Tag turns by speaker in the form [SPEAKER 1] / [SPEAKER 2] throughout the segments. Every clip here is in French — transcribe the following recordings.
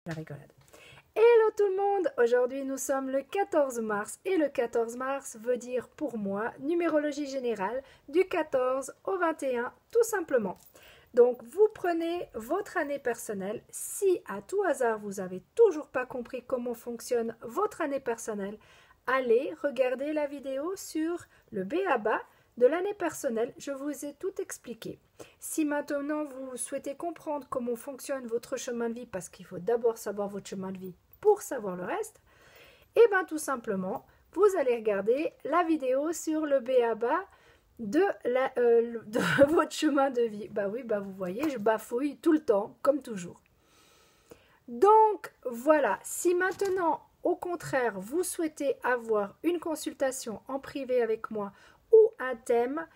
[SPEAKER 1] la rigolade. Hello tout le monde, aujourd'hui nous sommes le 14 mars et le 14 mars veut dire pour moi numérologie générale du 14 au 21 tout simplement. Donc vous prenez votre année personnelle, si à tout hasard vous n'avez toujours pas compris comment fonctionne votre année personnelle, allez regarder la vidéo sur le B.A.B.A. de l'année personnelle, je vous ai tout expliqué. Si maintenant vous souhaitez comprendre comment fonctionne votre chemin de vie, parce qu'il faut d'abord savoir votre chemin de vie pour savoir le reste, et bien tout simplement, vous allez regarder la vidéo sur le B.A.B.A. de votre chemin de vie. Bah oui, bah vous voyez, je bafouille tout le temps, comme toujours. Donc voilà, si maintenant, au contraire, vous souhaitez avoir une consultation en privé avec moi ou un thème,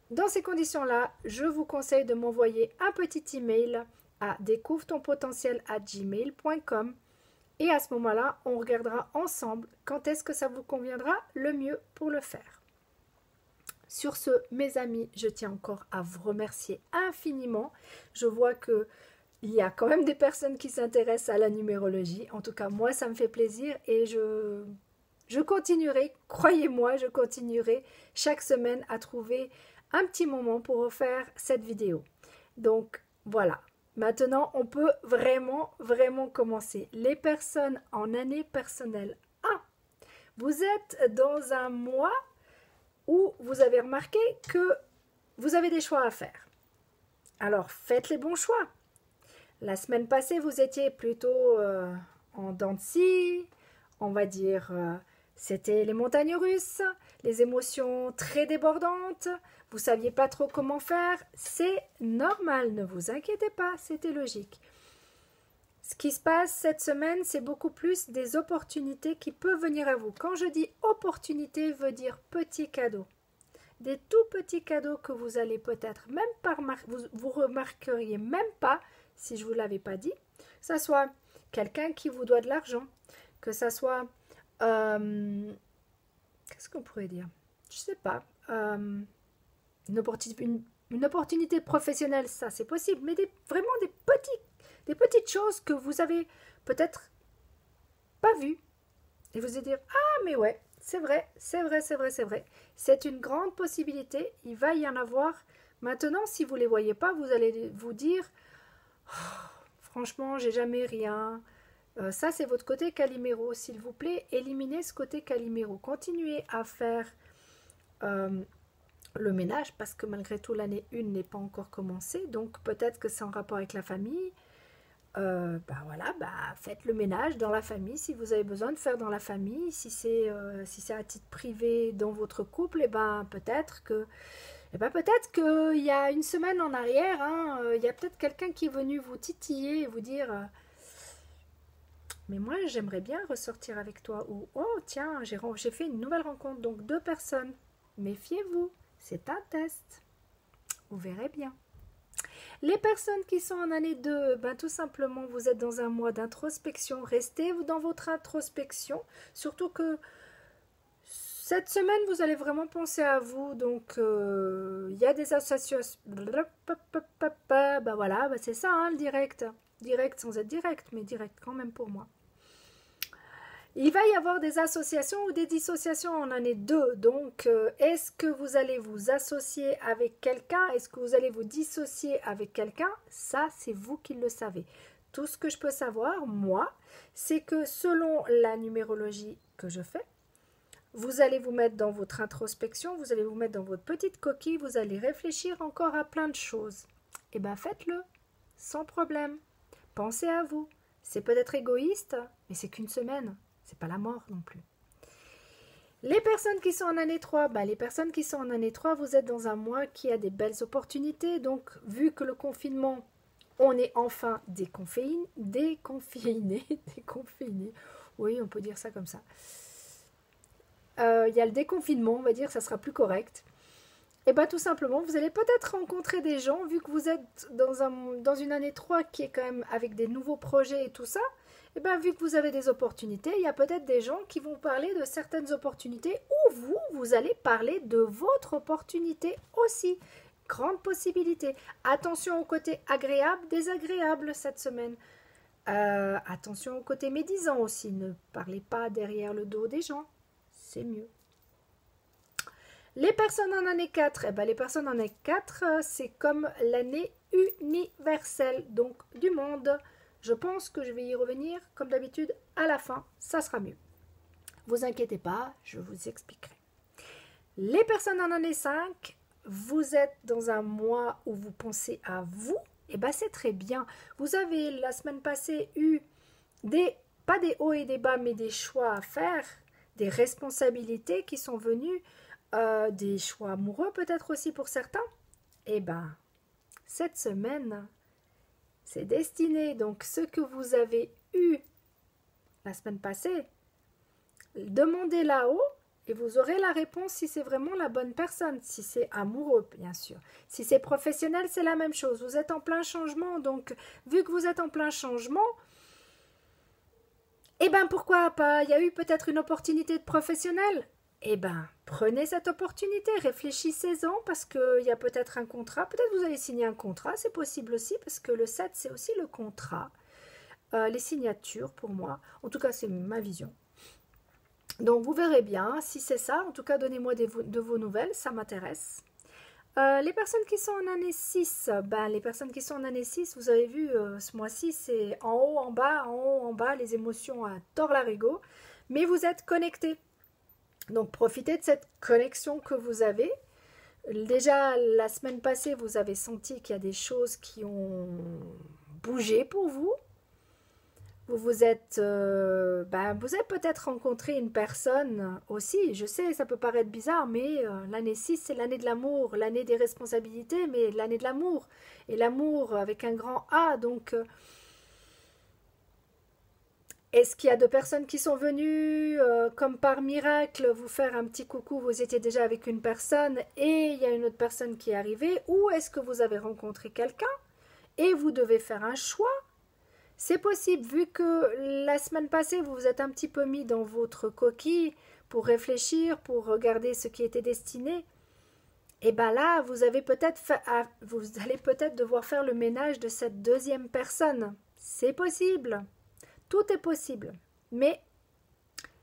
[SPEAKER 1] dans ces conditions-là, je vous conseille de m'envoyer un petit email à découvre-ton-potentiel@gmail.com et à ce moment-là, on regardera ensemble quand est-ce que ça vous conviendra le mieux pour le faire. Sur ce, mes amis, je tiens encore à vous remercier infiniment. Je vois que il y a quand même des personnes qui s'intéressent à la numérologie. En tout cas, moi, ça me fait plaisir et je continuerai, croyez-moi, je continuerai chaque semaine à trouver un petit moment pour refaire cette vidéo. Donc, voilà. Maintenant, on peut vraiment commencer. Les personnes en année personnelle 1. Vous êtes dans un mois où vous avez remarqué que vous avez des choix à faire. Alors, faites les bons choix. La semaine passée, vous étiez plutôt en dents de scie, on va dire, c'était les montagnes russes, les émotions très débordantes, vous ne saviez pas trop comment faire, c'est normal, ne vous inquiétez pas, c'était logique. Ce qui se passe cette semaine, c'est beaucoup plus des opportunités qui peuvent venir à vous. Quand je dis opportunité, veut dire petit cadeau. Des tout petits cadeaux que vous allez peut-être même pas vous remarqueriez même pas si je ne vous l'avais pas dit, que ça soit quelqu'un qui vous doit de l'argent, que ça soit qu'est-ce qu'on pourrait dire, je sais pas, une opportunité professionnelle, ça c'est possible, mais vraiment des petites choses que vous avez peut-être pas vues et vous allez dire ah mais ouais, c'est vrai, c'est une grande possibilité, il va y en avoir. Maintenant, si vous ne les voyez pas, vous allez vous dire oh, franchement, j'ai jamais rien. Ça, c'est votre côté Calimero. S'il vous plaît, éliminez ce côté Calimero. Continuez à faire le ménage parce que malgré tout, l'année 1 n'est pas encore commencée. Donc, peut-être que c'est en rapport avec la famille. Faites le ménage dans la famille si vous avez besoin de faire dans la famille. Si c'est à titre privé dans votre couple, et peut-être qu'il y a une semaine en arrière, il y a peut-être quelqu'un qui est venu vous titiller et vous dire mais moi j'aimerais bien ressortir avec toi, ou oh tiens, j'ai fait une nouvelle rencontre. Donc 2 personnes, méfiez-vous, c'est un test, vous verrez bien. Les personnes qui sont en année 2, tout simplement vous êtes dans un mois d'introspection, restez dans votre introspection, surtout que cette semaine, vous allez vraiment penser à vous. Donc, il y a des associations. C'est ça, le direct. Direct sans être direct, mais direct quand même pour moi. Il va y avoir des associations ou des dissociations en année 2. Donc, est-ce que vous allez vous associer avec quelqu'un? Est-ce que vous allez vous dissocier avec quelqu'un? Ça, c'est vous qui le savez. Tout ce que je peux savoir, moi, c'est que selon la numérologie que je fais, vous allez vous mettre dans votre introspection, vous allez vous mettre dans votre petite coquille, vous allez réfléchir encore à plein de choses. Eh bien, faites-le, sans problème. Pensez à vous. C'est peut-être égoïste, mais c'est qu'une semaine. C'est pas la mort non plus. Les personnes qui sont en année 3, les personnes qui sont en année 3, vous êtes dans un mois qui a des belles opportunités. Donc, vu que le confinement, on est enfin déconfiné. Oui, on peut dire ça comme ça. Il y a le déconfinement, on va dire, ça sera plus correct. Et tout simplement, vous allez peut-être rencontrer des gens, vu que vous êtes dans une année 3 qui est quand même avec des nouveaux projets et tout ça, vu que vous avez des opportunités, il y a peut-être des gens qui vont parler de certaines opportunités, ou vous allez parler de votre opportunité aussi. Grande possibilité. Attention au côté agréable, désagréable cette semaine. Attention au côté médisant aussi, ne parlez pas derrière le dos des gens, c'est mieux. Les personnes en année 4, les personnes en année 4, c'est comme l'année universelle, donc du monde. Je pense que je vais y revenir, comme d'habitude, à la fin, ça sera mieux. Vous inquiétez pas, je vous expliquerai. Les personnes en année 5, vous êtes dans un mois où vous pensez à vous, c'est très bien. Vous avez la semaine passée eu pas des hauts et des bas, mais des choix à faire, des responsabilités qui sont venues, des choix amoureux peut-être aussi pour certains. Cette semaine, c'est destiné. Donc, ce que vous avez eu la semaine passée, demandez là-haut et vous aurez la réponse si c'est vraiment la bonne personne, si c'est amoureux, bien sûr. Si c'est professionnel, c'est la même chose. Vous êtes en plein changement, donc, vu que vous êtes en plein changement, pourquoi pas? Il y a eu peut-être une opportunité de professionnel. Prenez cette opportunité, réfléchissez-en parce qu'il y a peut-être un contrat. Peut-être vous allez signer un contrat, c'est possible aussi parce que le 7, c'est aussi le contrat. Les signatures, pour moi. En tout cas, c'est ma vision. Donc, vous verrez bien si c'est ça. En tout cas, donnez-moi de vos nouvelles, ça m'intéresse. Les personnes qui sont en année 6, les personnes qui sont en année 6, vous avez vu, ce mois-ci, c'est en haut, en bas, les émotions à tort l'arigot, mais vous êtes connectés. Donc, profitez de cette connexion que vous avez. Déjà, la semaine passée, vous avez senti qu'il y a des choses qui ont bougé pour vous. Vous avez peut-être rencontré une personne aussi, je sais, ça peut paraître bizarre, mais l'année 6, c'est l'année de l'amour, l'année des responsabilités, mais l'année de l'amour. Et l'amour avec un grand A, donc... Est-ce qu'il y a deux personnes qui sont venues, comme par miracle, vous faire un petit coucou, vous étiez déjà avec une personne et il y a une autre personne qui est arrivée, ou est-ce que vous avez rencontré quelqu'un et vous devez faire un choix? C'est possible, vu que la semaine passée, vous vous êtes un petit peu mis dans votre coquille pour réfléchir, pour regarder ce qui était destiné. Là, vous allez peut-être devoir faire le ménage de cette deuxième personne. C'est possible. Tout est possible. Mais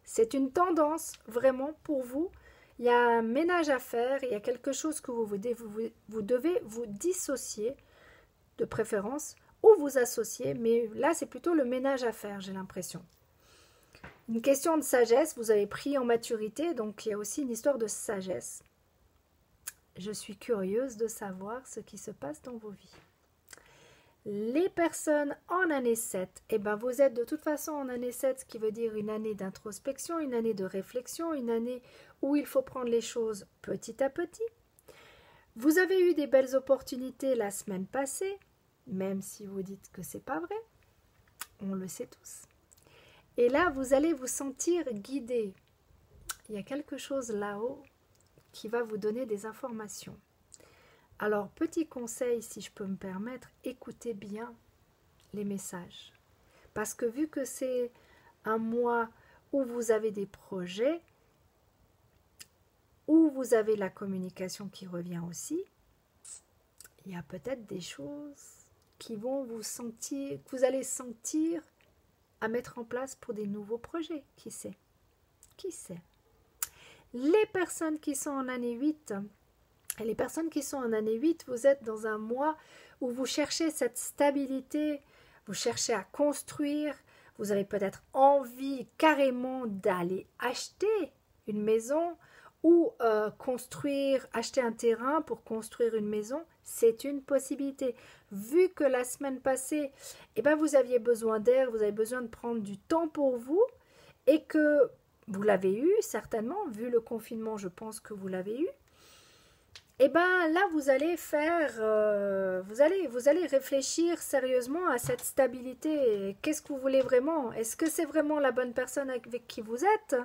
[SPEAKER 1] c'est une tendance vraiment pour vous. Il y a un ménage à faire, il y a quelque chose que vous devez vous dissocier, de préférence, ou vous associer, mais là c'est plutôt le ménage à faire, j'ai l'impression. Une question de sagesse, vous avez pris en maturité, donc il y a aussi une histoire de sagesse. Je suis curieuse de savoir ce qui se passe dans vos vies. Les personnes en année 7, vous êtes de toute façon en année 7, ce qui veut dire une année d'introspection, une année de réflexion, une année où il faut prendre les choses petit à petit. Vous avez eu des belles opportunités la semaine passée, même si vous dites que c'est pas vrai, on le sait tous. Et là, vous allez vous sentir guidé. Il y a quelque chose là-haut qui va vous donner des informations. Alors, petit conseil, si je peux me permettre, écoutez bien les messages. Parce que vu que c'est un mois où vous avez des projets, où vous avez la communication qui revient aussi, il y a peut-être des choses qui vont que vous allez sentir à mettre en place pour des nouveaux projets. Qui sait? Qui sait? Les personnes qui sont en année 8, et les personnes qui sont en année 8, vous êtes dans un mois où vous cherchez cette stabilité, vous cherchez à construire, vous avez peut-être envie carrément d'aller acheter une maison ou acheter un terrain pour construire une maison, c'est une possibilité. Vu que la semaine passée, vous aviez besoin d'air, vous avez besoin de prendre du temps pour vous et que vous l'avez eu certainement, vu le confinement, je pense que vous l'avez eu. Là, vous allez vous allez réfléchir sérieusement à cette stabilité. Qu'est-ce que vous voulez vraiment? Est-ce que c'est vraiment la bonne personne avec qui vous êtes?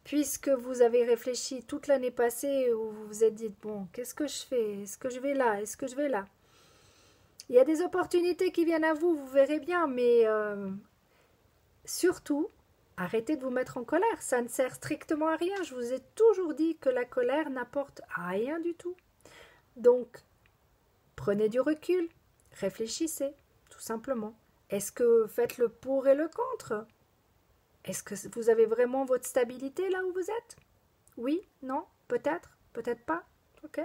[SPEAKER 1] Puisque vous avez réfléchi toute l'année passée où vous vous êtes dit, bon, qu'est-ce que je fais? Est-ce que je vais là? Est-ce que je vais là? Il y a des opportunités qui viennent à vous, vous verrez bien, mais surtout, arrêtez de vous mettre en colère, ça ne sert strictement à rien. Je vous ai toujours dit que la colère n'apporte rien du tout. Donc, prenez du recul, réfléchissez, tout simplement. Est-ce que faites le pour et le contre? Est-ce que vous avez vraiment votre stabilité là où vous êtes? Oui? Non? Peut-être? Peut-être pas? Ok.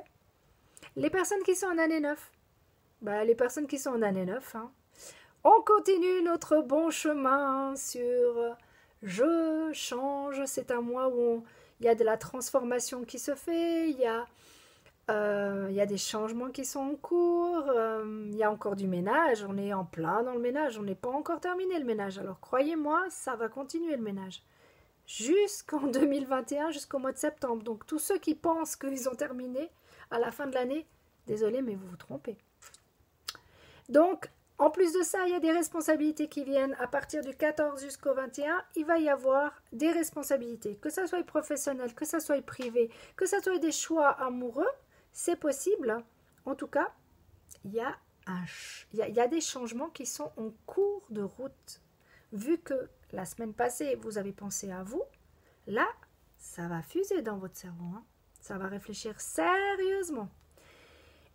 [SPEAKER 1] Les personnes qui sont en année 9, les personnes qui sont en année 9, hein, on continue notre bon chemin sur je change. C'est un mois où il y a de la transformation qui se fait, il y a des changements qui sont en cours, il y a encore du ménage, on est en plein dans le ménage, on n'est pas encore terminé le ménage. Alors croyez-moi, ça va continuer le ménage. Jusqu'en 2021, jusqu'au mois de septembre. Donc tous ceux qui pensent qu'ils ont terminé à la fin de l'année, désolé, mais vous vous trompez. Donc, en plus de ça, il y a des responsabilités qui viennent à partir du 14 jusqu'au 21. Il va y avoir des responsabilités, que ça soit professionnel, que ça soit privé, que ça soit des choix amoureux, c'est possible. En tout cas, il y a des changements qui sont en cours de route. Vu que la semaine passée, vous avez pensé à vous, là, ça va fuser dans votre cerveau. Hein. Ça va réfléchir sérieusement.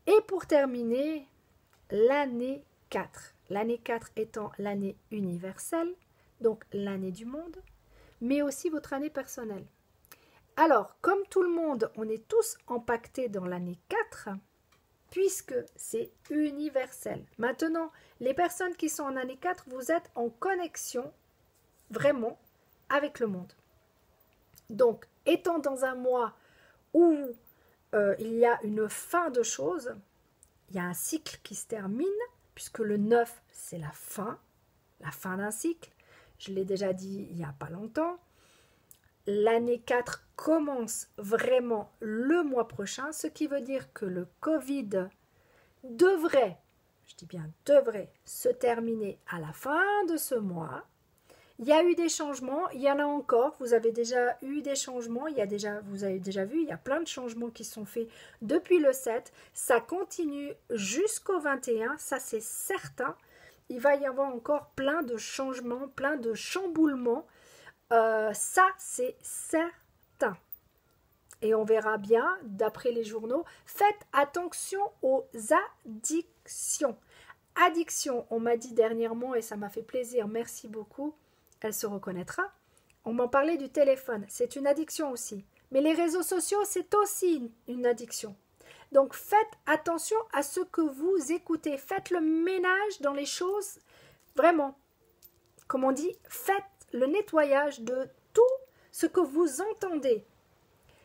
[SPEAKER 1] Et pour terminer, l'année 4. L'année 4 étant l'année universelle, donc l'année du monde, mais aussi votre année personnelle. Alors, comme tout le monde, on est tous impactés dans l'année 4, puisque c'est universel. Maintenant, les personnes qui sont en année 4, vous êtes en connexion vraiment avec le monde. Donc, étant dans un mois où il y a une fin de choses, il y a un cycle qui se termine, puisque le 9, c'est la fin d'un cycle. Je l'ai déjà dit il n'y a pas longtemps. L'année 4 commence vraiment le mois prochain, ce qui veut dire que le Covid devrait, je dis bien devrait, se terminer à la fin de ce mois. Il y a eu des changements, il y en a encore, vous avez déjà eu des changements, vous avez déjà vu, il y a plein de changements qui sont faits depuis le 7, ça continue jusqu'au 21, ça c'est certain. Il va y avoir encore plein de changements, plein de chamboulements, ça c'est certain. Et on verra bien, d'après les journaux, faites attention aux addictions. Addiction, on m'a dit dernièrement, et ça m'a fait plaisir, merci beaucoup, elle se reconnaîtra. On m'en parlait du téléphone, c'est une addiction aussi. Mais les réseaux sociaux, c'est aussi une addiction. Donc faites attention à ce que vous écoutez. Faites le ménage dans les choses, vraiment. Comme on dit, faites le nettoyage de tout ce que vous entendez.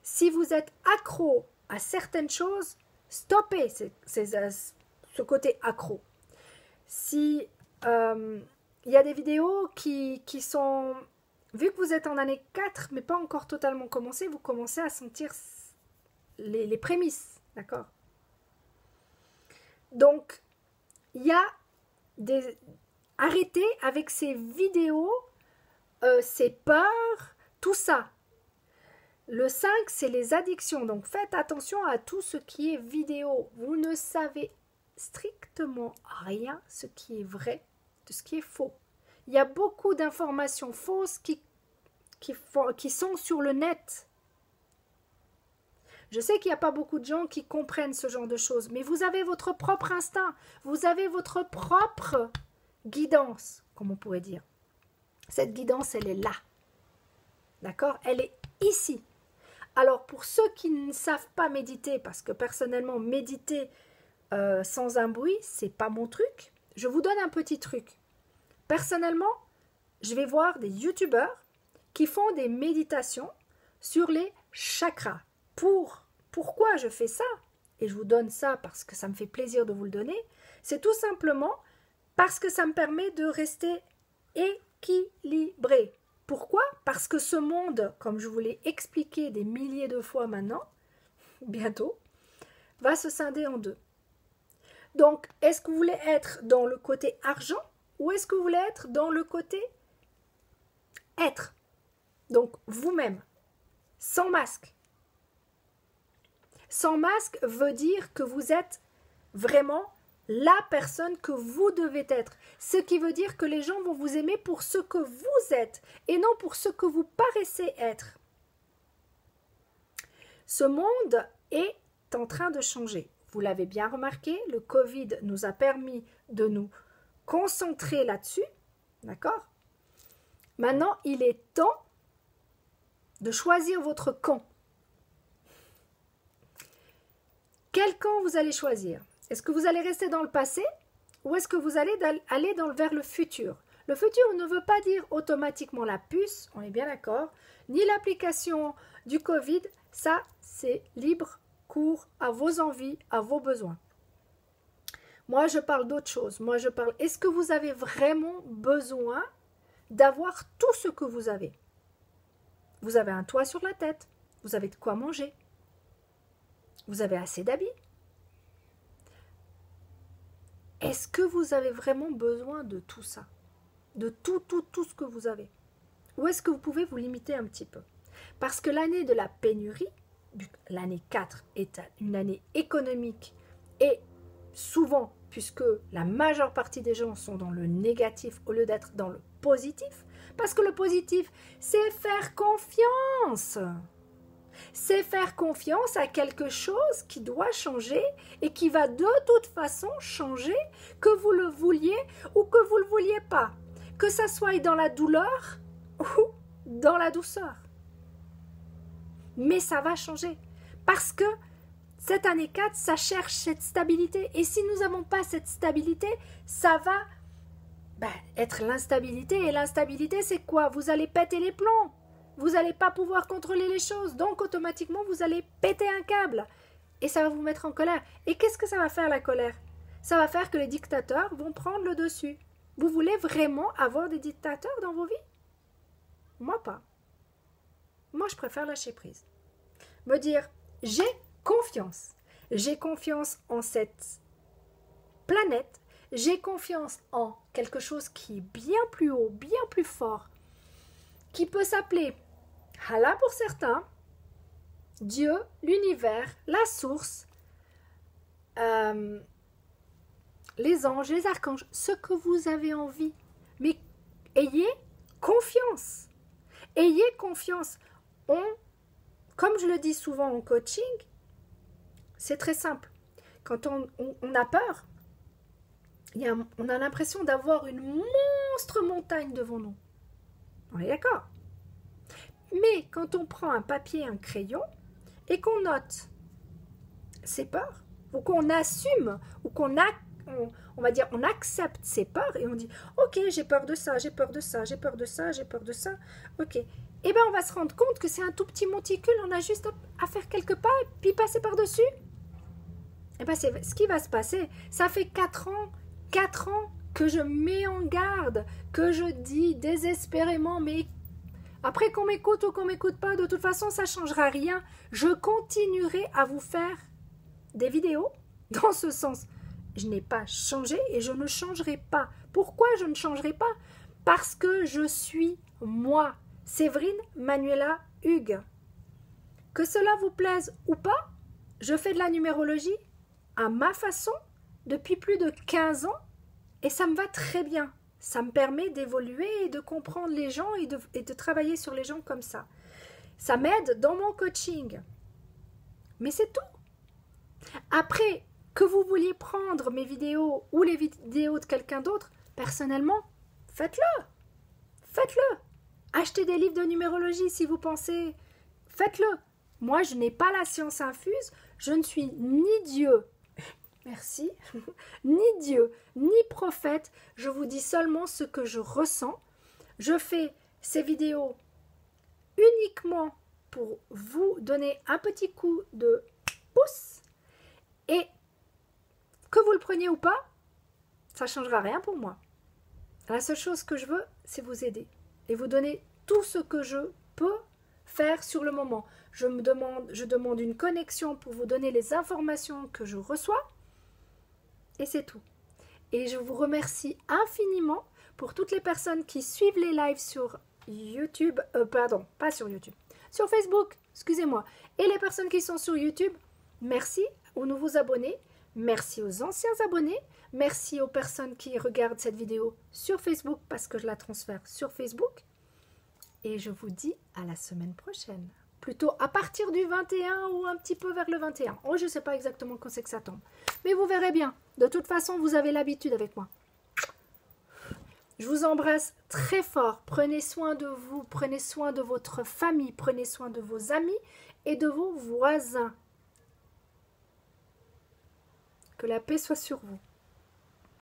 [SPEAKER 1] Si vous êtes accro à certaines choses, stoppez ce côté accro. Si il y a des vidéos qui sont... Vu que vous êtes en année 4, mais pas encore totalement commencé, vous commencez à sentir les prémices, d'accord? Donc, il y a des... Arrêtez avec ces vidéos, ces peurs, tout ça. Le 5, c'est les addictions. Donc, faites attention à tout ce qui est vidéo. Vous ne savez strictement rien ce qui est vrai de ce qui est faux. Il y a beaucoup d'informations fausses qui sont sur le net. Je sais qu'il n'y a pas beaucoup de gens qui comprennent ce genre de choses, mais vous avez votre propre instinct, vous avez votre propre guidance, comme on pourrait dire. Cette guidance, elle est là. D'accord? Elle est ici. Alors, pour ceux qui ne savent pas méditer, parce que personnellement, méditer sans un bruit, c'est pas mon truc, je vous donne un petit truc. Personnellement, je vais voir des youtubeurs qui font des méditations sur les chakras. Pourquoi je fais ça? Et je vous donne ça parce que ça me fait plaisir de vous le donner. C'est tout simplement parce que ça me permet de rester équilibré. Pourquoi? Parce que ce monde, comme je vous l'ai expliqué des milliers de fois maintenant, bientôt, va se scinder en deux. Donc, est-ce que vous voulez être dans le côté argent ou est-ce que vous voulez être dans le côté être? Donc, vous-même, sans masque. Sans masque veut dire que vous êtes vraiment la personne que vous devez être. Ce qui veut dire que les gens vont vous aimer pour ce que vous êtes et non pour ce que vous paraissez être. Ce monde est en train de changer. Vous l'avez bien remarqué, le Covid nous a permis de nous concentré là-dessus, d'accord? Maintenant, il est temps de choisir votre camp. Quel camp vous allez choisir? Est-ce que vous allez rester dans le passé ou est-ce que vous allez aller vers le futur? Le futur ne veut pas dire automatiquement la puce, on est bien d'accord, ni l'application du Covid, ça c'est libre cours à vos envies, à vos besoins. Moi je parle d'autre chose, moi je parle, est-ce que vous avez vraiment besoin d'avoir tout ce que vous avez? Vous avez un toit sur la tête, vous avez de quoi manger, vous avez assez d'habits. Est-ce que vous avez vraiment besoin de tout ça? De tout ce que vous avez? Ou est-ce que vous pouvez vous limiter un petit peu? Parce que l'année de la pénurie, l'année 4 est une année économique et souvent, puisque la majeure partie des gens sont dans le négatif au lieu d'être dans le positif, parce que le positif, c'est faire confiance. C'est faire confiance à quelque chose qui doit changer et qui va de toute façon changer, que vous le vouliez ou que vous ne le vouliez pas. Que ça soit dans la douleur ou dans la douceur. Mais ça va changer. Parce que cette année 4, ça cherche cette stabilité. Et si nous n'avons pas cette stabilité, ça va être l'instabilité. Et l'instabilité, c'est quoi? Vous allez péter les plombs. Vous n'allez pas pouvoir contrôler les choses. Donc, automatiquement, vous allez péter un câble. Et ça va vous mettre en colère. Et qu'est-ce que ça va faire, la colère? Ça va faire que les dictateurs vont prendre le dessus. Vous voulez vraiment avoir des dictateurs dans vos vies? Moi, pas. Moi, je préfère lâcher prise. Me dire, j'ai confiance. J'ai confiance en cette planète. J'ai confiance en quelque chose qui est bien plus haut, bien plus fort, qui peut s'appeler Allah pour certains, Dieu, l'univers, la source, les anges, les archanges, ce que vous avez envie. Mais ayez confiance. Ayez confiance. Comme je le dis souvent en coaching, c'est très simple. Quand on a peur, on a l'impression d'avoir une monstre montagne devant nous. On est d'accord? Mais quand on prend un papier, un crayon, et qu'on note ses peurs, ou qu'on assume, ou on va dire, on accepte ses peurs, et on dit, ok, j'ai peur de ça, j'ai peur de ça, j'ai peur de ça, j'ai peur de ça, ok. Et bien on va se rendre compte que c'est un tout petit monticule, on a juste à faire quelques pas, et puis passer par-dessus. Et bien c'est ce qui va se passer. Ça fait 4 ans que je mets en garde, que je dis désespérément, mais après qu'on m'écoute ou qu'on m'écoute pas, de toute façon ça ne changera rien. Je continuerai à vous faire des vidéos dans ce sens. Je n'ai pas changé et je ne changerai pas. Pourquoi je ne changerai pas? Parce que je suis moi, Séverine Manuela Hugues. Que cela vous plaise ou pas, je fais de la numérologie à ma façon depuis plus de 15 ans et ça me va très bien. Ça me permet d'évoluer et de comprendre les gens et de travailler sur les gens comme ça. Ça m'aide dans mon coaching. Mais c'est tout. Après, que vous vouliez prendre mes vidéos ou les vidéos de quelqu'un d'autre, personnellement, faites-le. Faites-le. Achetez des livres de numérologie si vous pensez. Faites-le. Moi, je n'ai pas la science infuse. Je ne suis ni Dieu. Merci. Ni Dieu, ni prophète. Je vous dis seulement ce que je ressens. Je fais ces vidéos uniquement pour vous donner un petit coup de pouce. Et que vous le preniez ou pas, ça ne changera rien pour moi. La seule chose que je veux, c'est vous aider et vous donner tout ce que je peux faire sur le moment. Je demande une connexion pour vous donner les informations que je reçois et c'est tout. Et je vous remercie infiniment pour toutes les personnes qui suivent les lives sur YouTube, pardon, pas sur YouTube, sur Facebook, excusez-moi, et les personnes qui sont sur YouTube, merci aux nouveaux abonnés. Merci aux anciens abonnés, merci aux personnes qui regardent cette vidéo sur Facebook parce que je la transfère sur Facebook. Et je vous dis à la semaine prochaine. Plutôt à partir du 21 ou un petit peu vers le 21. Oh, je ne sais pas exactement quand c'est que ça tombe. Mais vous verrez bien. De toute façon, vous avez l'habitude avec moi. Je vous embrasse très fort. Prenez soin de vous, prenez soin de votre famille, prenez soin de vos amis et de vos voisins. Que la paix soit sur vous.